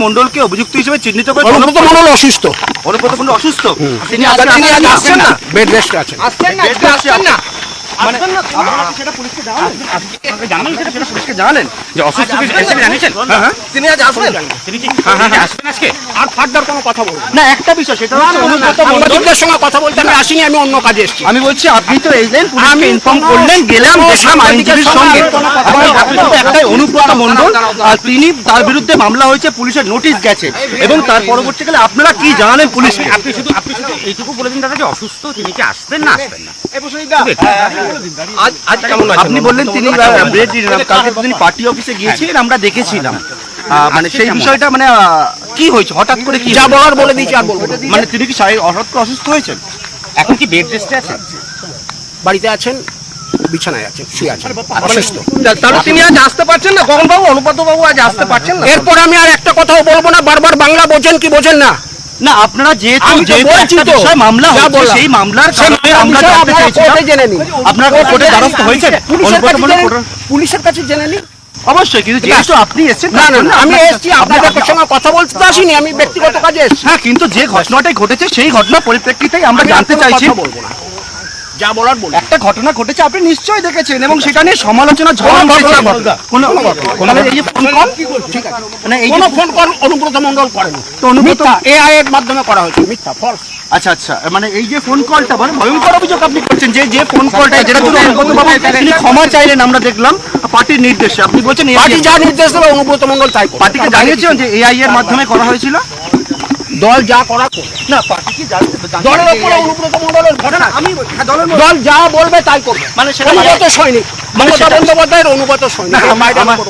মন্ডলকে অভিযুক্ত হিসেবে চিহ্নিত করে অনুব্রত মন্ডল অসুস্থ। অনুব্রত মন্ডল অসুস্থ, তিনি আসছেন না, বেড রেস্টে আছেন। সেটা পুলিশকে জানালেন যে অসুস্থ জানিয়েছেন তিনি আজ আসবেন, তিনি কি আসবেন আজকে? আর ফার্দার কোনো কথা বলবো না, একটা বিষয় সেটা হচ্ছে অনুব্রত সাংবাদিকদের সঙ্গে কথা বলতে আমি আসিনি, আমি অন্য কাজে এসেছি। আমি বলছি আপনি তো এলেন, পুলিশকে ইনফর্ম করলেন, গেলাম দেখলাম আইনজীবীর সঙ্গে একটাই অনুব্রত মন্ডল, আর তিনি তার বিরুদ্ধে মামলা হয়েছে, পুলিশের নোটিশ গেছে, এবং তার পরবর্তীকালে আপনারা কি জানালেন পুলিশকে? আপনি শুধু এইটুকু বলে দিন দাদা যে অসুস্থ, তিনি কি আসবেন না আসবেন না? আপনি বললেন তিনি ব্রেড দিলেন, কালকে তিনি পার্টি অফিসে গিয়েছিলেন, আমরা দেখেছিলাম। মানে সেই বিষয়টা মানে কি হয়েছে হঠাৎ করে, কি যা বলার বলে দিয়েছি, আর বলবো না। মানে তিনি কি হঠাৎ করে অসুস্থ হয়েছেন? এখন কি বেড রেস্টে আছেন? বাড়িতে আছেন, বিছানায় আছেন, শুয়ে আছেন, অসুস্থ। তাহলে তিনি আজ আসতে পারছেন না? গগন বাবু, অনুব্রত বাবু আজ আসতে পারছেন না? এরপর আমি আর একটা কথাও বলবো না। বারবার বাংলা বোঝেন কি বোঝেন না? না, আপনারা যেহেতু বলছি তো, মামলা হচ্ছে, সেই মামলার কারণে আমরা জানতে চাইছিলাম জেনে নিন। আপনারা কোর্টে দ্বারস্থ হয়েছেন? পুলিশের কাছে জেনে নিন। অবশ্যই, কিন্তু যেহেতু আপনি এসেছেন, না না, আমি এসেছি আপনাদের সঙ্গে কথা বলতে তো আসিনি, আমি ব্যক্তিগত কাজে এসেছি। হ্যাঁ, কিন্তু যে ঘটনাটাই ঘটেছে সেই ঘটনার পরিপ্রেক্ষিতেই আমরা জানতে চাইছি। বলবো না, যা বলার বলবো। একটা ঘটনা ঘটেছে, আপনি নিশ্চয়ই দেখেছেন, এবং সেটা নিয়ে সমালোচনা ঝড় উঠেছে। এই যে ফোন কল, ঠিক আছে, মানে এই কোনো ফোন কল অনুব্রত মন্ডল করেন, তো অনুব্রত এআই এর মাধ্যমে করা হয়েছে, মিথ্যা, ফলস। আচ্ছা আচ্ছা, মানে এই যে ফোন কলটা, মানে ভয়ঙ্কর অভিযোগ আপনি করছেন, যে ফোন কলটা, যেটা তিনি ক্ষমা চাইলেন আমরা দেখলাম পার্টির নির্দেশে। আপনি বলছেন পার্টি যা নির্দেশ দেবে অনুব্রত মন্ডল তাই করবে। পার্টিকে জানিয়েছেন যে এআই এর মাধ্যমে করা হয়েছিল? দল যা করা করবে। না, পার্টি কি দলের উপরে অনুব্রত মন্ডলের ঘটনা, দল যা বলবে তাই করবে। মানে সেটা অনুগত সৈনিক, মমতা বন্দ্যোপাধ্যায়ের অনুগত সৈনিক।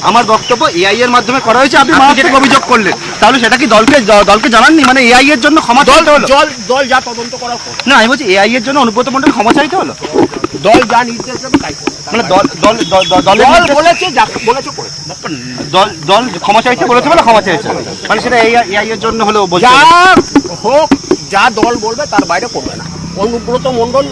আমার বক্তব্য এআই এর মাধ্যমে করা হয়েছে, আপনি মারাত্মক অভিযোগ করলেন, তাহলে সেটা কি দলকে জানাননি? মানে এআই এর জন্য ক্ষমা চাইতে হলো? দল যা তদন্ত করা করবে। না, আমি বলছি এআই এর জন্য অনুব্রত মন্ডল ক্ষমা চাইতে হলো? দল যা নির্দেশ দেবে তাই করবে। মানে দল বলেছে, যা বলেছে করে। দল ক্ষমা চাইতে বলেছে বলে ক্ষমা চাইছে, মানে সেটা এআই এর জন্য হলো? যা হোক, যা দল বলবে তার বাইরে করবে না। অনুব্রত মন্ডল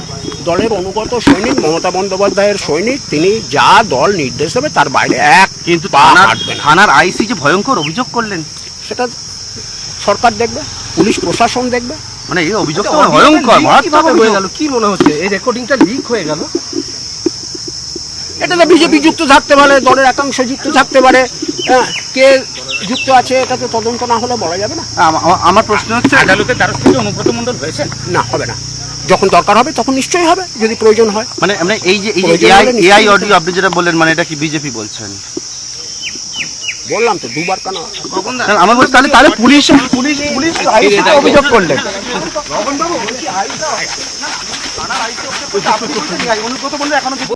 দলের অনুগত সৈনিক, মমতা বন্দ্যোপাধ্যায়ের সৈনিক, তিনি যা দল নির্দেশ দেবে তার বাইরে এক কিন্তু পা হাঁটবে না। থানার আইসি যে ভয়ঙ্কর অভিযোগ করলেন, সেটা সরকার দেখবে, পুলিশ প্রশাসন দেখবে। মানে এই অভিযোগ তো ভয়ঙ্কর, মারাত্মক হয়ে গেল। কি মনে হচ্ছে এই রেকর্ডিংটা লিক হয়ে গেল? এটাতে বিজেপি যুক্ত থাকতে পারে, দলের একাংশ যুক্ত থাকতে পারে, কে যুক্ত আছে এটা তো তদন্ত না হলে বলা যাবে না। আমার প্রশ্ন হচ্ছে, আদালতের দ্বারস্থ হয়ে অনুব্রত মন্ডল হয়েছেন? না, হবে না। যখন দরকার হবে তখন নিশ্চয়ই হবে, যদি প্রয়োজন হয়। মানে এই যে এআই অডিও আপনি যেটা বললেন, মানে এটা কি বিজেপি বলছেন? বললাম তো দুবার কেন। আমার বলছি তাহলে পুলিশ অভিযোগ করলেন।